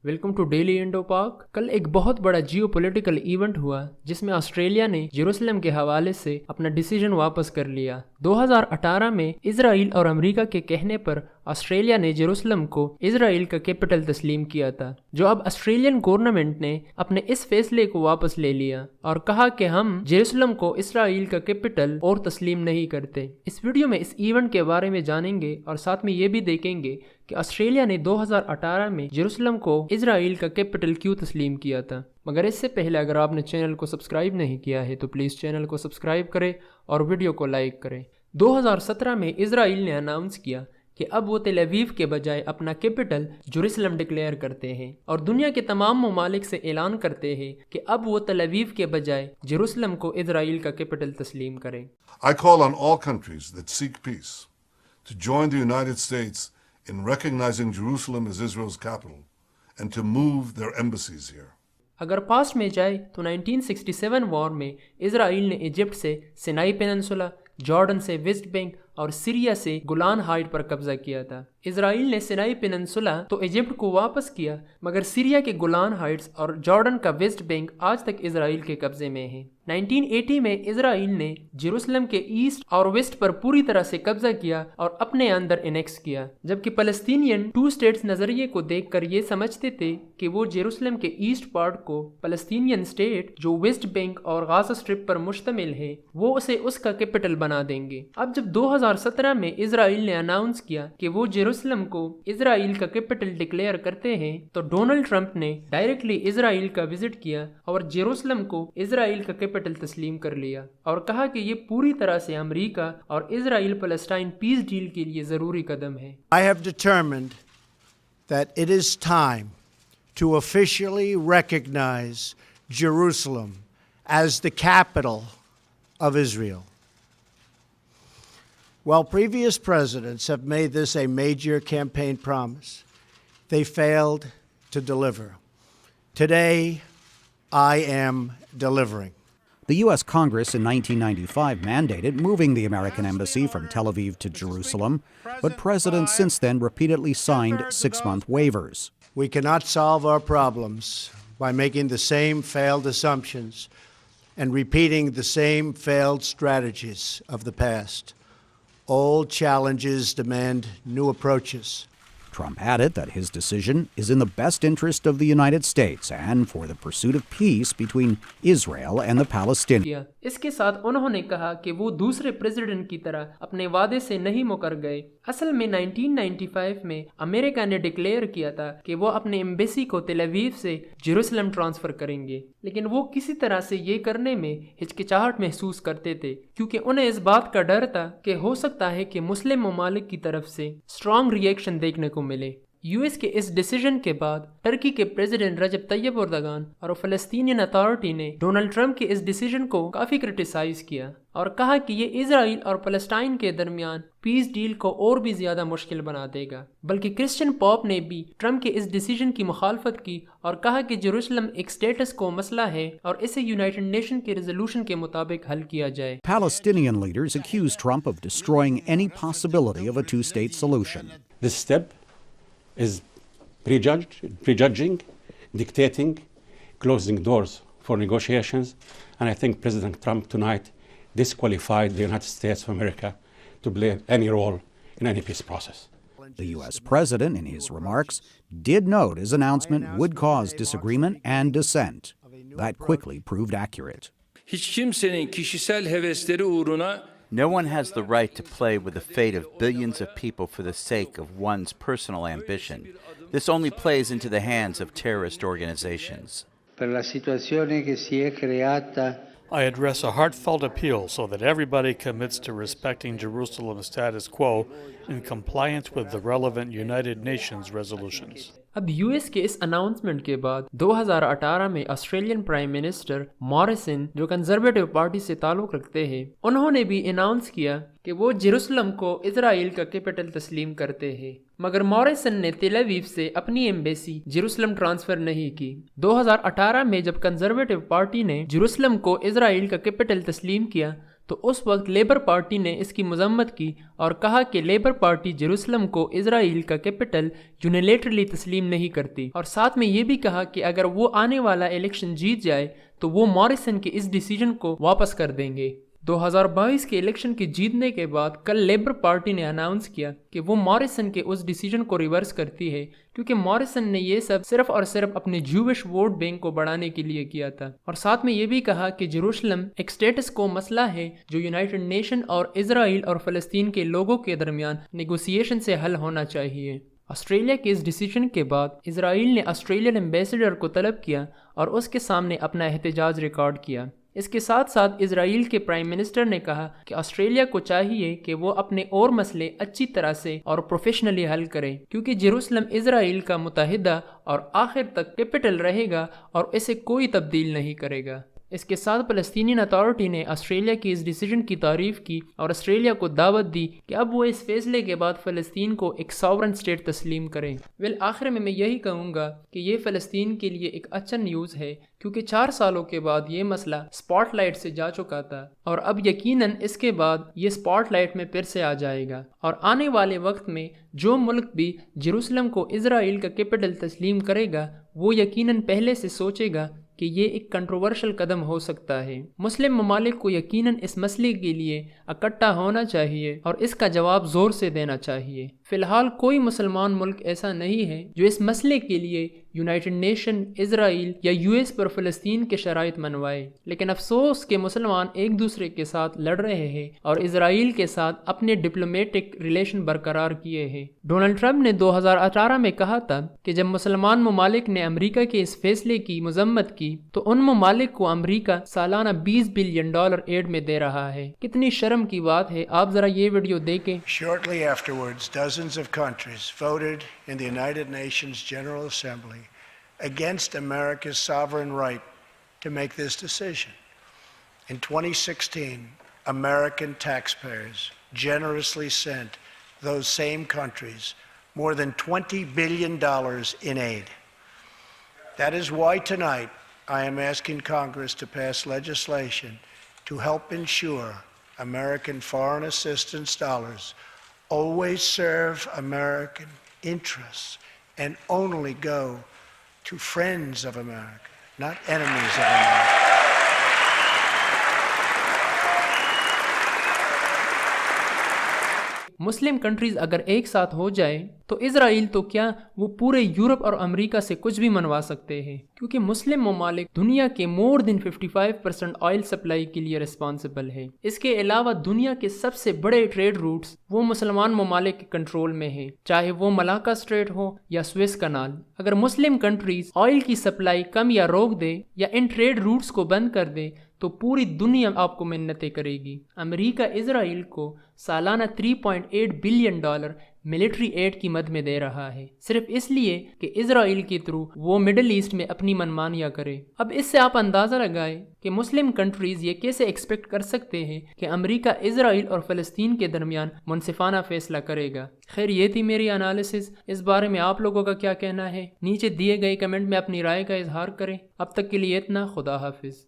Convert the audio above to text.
Welcome to daily Indo پاک۔ کل ایک بہت بڑا جیو پولیٹیکل ایونٹ ہوا جس میں آسٹریلیا نے جیروسلم کے حوالے سے اپنا ڈیسیجن واپس کر لیا۔ 2018 میں اسرائیل اور امریکہ کے کہنے پر آسٹریلیا نے جیروسلم کو اسرائیل کا کیپٹل تسلیم کیا تھا، جو اب آسٹریلین گورنمنٹ نے اپنے اس فیصلے کو واپس لے لیا اور کہا کہ ہم جیروسلم کو اسرائیل کا کیپٹل اور تسلیم نہیں کرتے۔ اس ویڈیو میں اس ایونٹ کے بارے میں جانیں گے اور ساتھ میں یہ بھی دیکھیں گے کہ آسٹریلیا نے 2018 میں جیروسلم کو اسرائیل کا کیپٹل کیوں تسلیم کیا تھا۔ مگر اس سے پہلے اگر آپ نے چینل کو سبسکرائب نہیں کیا ہے تو پلیز چینل کو سبسکرائب کریں اور ویڈیو کو لائک کریں۔ 2017 میں اسرائیل نے اناؤنس کیا کہ اب وہ تل اویو کے بجائے اپنا کیپٹل جیروسلم ڈکلیئر کرتے ہیں اور دنیا کے تمام ممالک سے اعلان کرتے ہیں کہ اب وہ تل اویو کے بجائے جیروسلم کو اسرائیل کا کیپٹل تسلیم کریں۔ I call on all countries that seek peace to join the United States in recognizing Jerusalem as Israel's capital and to move their embassies here. اگر پاسٹ میں جائے تو 1967 وار میں اسرائیل نے ایجپٹ سے سینائی پیننسولا، جارڈن سے ویسٹ بینک اور Syria سے گولان ہائٹ پر قبضہ کیا تھا۔ اسرائیل نے سینائی پیننسولا تو ایجپٹ کو واپس کیا، مگر سیریا کے گولان ہائٹس اور جارڈن کا ویسٹ بینک آج تک اسرائیل کے قبضے میں ہیں۔ 1980 میں اسرائیل نے جیروسلم کے ایسٹ اور ویسٹ پر پوری طرح سے قبضہ کیا اور اپنے اندر انیکس کیا، جبکہ فلسطینین ٹو اسٹیٹس نظریے کو دیکھ کر یہ سمجھتے تھے کہ وہ جیروسلم کے ایسٹ پارٹ کو فلسطینین اسٹیٹ جو ویسٹ بینک اور غازہ اسٹرپ پر مشتمل ہے وہ اسے اس کا کیپٹل بنا دیں گے۔ اب جب 2017 میں اسرائیل نے اناؤنس کیا کہ وہ جیروسلم کو اسرائیل کا کیپٹل ڈکلیئر کرتے ہیں تو ڈونلڈ ٹرمپ نے ڈائریکٹلی اسرائیل کا وزٹ کیا اور جیروسلم کو اسرائیل کا کیپٹل تسلیم کر لیا اور کہا کہ یہ پوری طرح سے امریکہ اور اسرائیل فلسطین پیس ڈیل کے لیے ضروری قدم ہے۔ I have determined that it is time to officially recognize Jerusalem as the capital of Israel. While previous presidents have made this a major campaign promise, they failed to deliver. Today, I am delivering. The U.S. Congress in 1995 mandated moving the American embassy from Tel Aviv to Jerusalem, but presidents since then repeatedly signed 6-month waivers. We cannot solve our problems by making the same failed assumptions and repeating the same failed strategies of the past. Old challenges demand new approaches. Trump added that his decision is in the best interest of the United States and for the pursuit of peace between Israel and the Palestinians. اس کے ساتھ انہوں نے کہا کہ وہ دوسرے president کی طرح اپنے وعدے سے نہیں مکر گئے۔ اصل میں 1995 میں امریکہ نے ڈکلیئر کیا تھا کہ وہ اپنے ایمبیسی کو تل اویو سے جیروسلم ٹرانسفر کریں گے، لیکن وہ کسی طرح سے یہ کرنے میں ہچکچاہٹ محسوس کرتے تھے کیونکہ انہیں اس بات کا ڈر تھا کہ ہو سکتا ہے کہ مسلم ممالک کی طرف سے اسٹرانگ ری ایکشن دیکھنے کو ملے۔ یو ایس کے اس ڈیسیجن کے بعد ترکی کے پریزیڈنٹ رجب طیب اردگان اور فلسطینین اتھارٹی نے ڈونلڈ ٹرمپ کے اس ڈیسیجن کو کافی کرٹیسائز کیا اور کہا کہ یہ اسرائیل اور فلسطین کے درمیان پیس ڈیل کو اور بھی زیادہ مشکل بنا دے گا۔ بلکہ کرسچن پوپ نے بھی ٹرمپ کے اس ڈیسیجن کی مخالفت کی اور کہا کہ جیروسلم ایک اسٹیٹس کو مسئلہ ہے اور اسے یونائٹڈ نیشن کے ریزولوشن کے مطابق حل کیا جائے۔ Palestinian leaders accused Trump of destroying any possibility of a two-state solution. This step is prejudging, dictating, closing doors for negotiations, and I think President Trump tonight disqualified the United States of America to play any role in any peace process. The U.S. president, in his remarks, did note his announcement would cause disagreement and dissent. That quickly proved accurate. Hiç kimsenin kişisel hevesleri uğruna No one has the right to play with the fate of billions of people for the sake of one's personal ambition. This only plays into the hands of terrorist organizations. Per la situazione che si è creata, I address a heartfelt appeal so that everybody commits to respecting Jerusalem's status quo in compliance with the relevant United Nations resolutions. اب U S کے اس announcement کے بعد 2018 میں Australian prime minister Morrison جو conservative party سے تعلق رکھتے ہیں، انہوں نے بھی اناؤنس کیا کہ وہ جیروسلم کو اسرائیل کا کیپٹل تسلیم کرتے ہیں، مگر موریسن نے تل اویو سے اپنی ایمبیسی جیروسلم ٹرانسفر نہیں کی۔ 2018 میں جب کنزرویٹو پارٹی نے جیروسلم کو اسرائیل کا کیپٹل تسلیم کیا تو اس وقت لیبر پارٹی نے اس کی مذمت کی اور کہا کہ لیبر پارٹی جیروسلم کو اسرائیل کا کیپٹل یونیلیٹرلی تسلیم نہیں کرتی، اور ساتھ میں یہ بھی کہا کہ اگر وہ آنے والا الیکشن جیت جائے تو وہ موریسن کے اس ڈیسیجن کو واپس کر دیں گے۔ 2022 کے الیکشن کے جیتنے کے بعد کل لیبر پارٹی نے اناؤنس کیا کہ وہ موریسن کے اس ڈیسیجن کو ریورس کرتی ہے، کیونکہ موریسن نے یہ سب صرف اور صرف اپنے جیوش ووٹ بینک کو بڑھانے کے لیے کیا تھا، اور ساتھ میں یہ بھی کہا کہ جیروسلم ایک سٹیٹس کو مسئلہ ہے جو یونائٹڈ نیشن اور اسرائیل اور فلسطین کے لوگوں کے درمیان نیگوسیشن سے حل ہونا چاہیے۔ آسٹریلیا کے اس ڈیسیجن کے بعد اسرائیل نے آسٹریلین ایمبیسڈر کو طلب کیا اور اس کے سامنے اپنا احتجاج ریکارڈ کیا۔ اس کے ساتھ ساتھ اسرائیل کے پرائم منسٹر نے کہا کہ آسٹریلیا کو چاہیے کہ وہ اپنے اور مسئلے اچھی طرح سے اور پروفیشنلی حل کریں، کیونکہ جیروسلم اسرائیل کا متحدہ اور آخر تک کیپٹل رہے گا اور اسے کوئی تبدیل نہیں کرے گا۔ اس کے ساتھ فلسطینین اتھارٹی نے آسٹریلیا کی اس ڈیسیجن کی تعریف کی اور آسٹریلیا کو دعوت دی کہ اب وہ اس فیصلے کے بعد فلسطین کو ایک ساورن اسٹیٹ تسلیم کریں۔ آخر میں یہی کہوں گا کہ یہ فلسطین کے لیے ایک اچھا نیوز ہے، کیونکہ 4 سالوں کے بعد یہ مسئلہ سپاٹ لائٹ سے جا چکا تھا، اور اب یقیناً اس کے بعد یہ سپاٹ لائٹ میں پھر سے آ جائے گا، اور آنے والے وقت میں جو ملک بھی جیروسلم کو اسرائیل کا کیپٹل تسلیم کرے گا وہ یقیناً پہلے سے سوچے گا کہ یہ ایک کنٹروورشل قدم ہو سکتا ہے۔ مسلم ممالک کو یقیناً اس مسئلے کے لیے اکٹھا ہونا چاہیے اور اس کا جواب زور سے دینا چاہیے۔ فی الحال کوئی مسلمان ملک ایسا نہیں ہے جو اس مسئلے کے لیے یونائٹڈ نیشن، اسرائیل یا یو ایس پر فلسطین کے شرائط منوائے، لیکن افسوس کہ مسلمان ایک دوسرے کے ساتھ لڑ رہے ہیں اور اسرائیل کے ساتھ اپنے ڈپلومیٹک ریلیشن برقرار کیے ہیں۔ ڈونلڈ ٹرمپ نے 2018 میں کہا تھا کہ جب مسلمان ممالک نے امریکہ کے اس فیصلے کی مذمت کی تو ان ممالک کو امریکہ سالانہ $20 بلین ایڈ میں دے رہا ہے۔ کتنی شرم کی بات ہے، آپ ذرا یہ ویڈیو دیکھیں۔ Shortly afterwards, dozens of countries voted in the United Nations General Assembly against America's sovereign right to make this decision. In 2016, American taxpayers generously sent those same countries more than $20 billion in aid. That is why tonight I am asking Congress to pass legislation to help ensure American foreign assistance dollars always serve American interests and only go to friends of America, not enemies of America. Muslim countries اگر ایک ساتھ ہو جائے تو اسرائیل تو کیا، وہ پورے Europe اور امریکہ سے کچھ بھی منوا سکتے ہیں، کیونکہ مسلم ممالک دنیا کے مور دین 55% آئل سپلائی کے لیے ریسپانسبل ہے۔ اس کے علاوہ دنیا کے سب سے بڑے ٹریڈ روٹس وہ مسلمان ممالک کے کنٹرول میں ہیں، چاہے وہ ملاکا اسٹریٹ ہو یا سویس کنال۔ اگر مسلم کنٹریز آئل کی سپلائی کم یا روک دے یا ان ٹریڈ روٹس کو بند کر دے تو پوری دنیا آپ کو منتیں کرے گی۔ امریکہ اسرائیل کو سالانہ $3.8 بلین ملٹری ایڈ کی مد میں دے رہا ہے، صرف اس لیے کہ اسرائیل کے تھرو وہ مڈل ایسٹ میں اپنی منمانیاں کرے۔ اب اس سے آپ اندازہ لگائیں کہ مسلم کنٹریز یہ کیسے ایکسپیکٹ کر سکتے ہیں کہ امریکہ اسرائیل اور فلسطین کے درمیان منصفانہ فیصلہ کرے گا۔ خیر، یہ تھی میری انالیسز۔ اس بارے میں آپ لوگوں کا کیا کہنا ہے؟ نیچے دیے گئے کمنٹ میں اپنی رائے کا اظہار کریں۔ اب تک کے لیے اتنا، خدا حافظ۔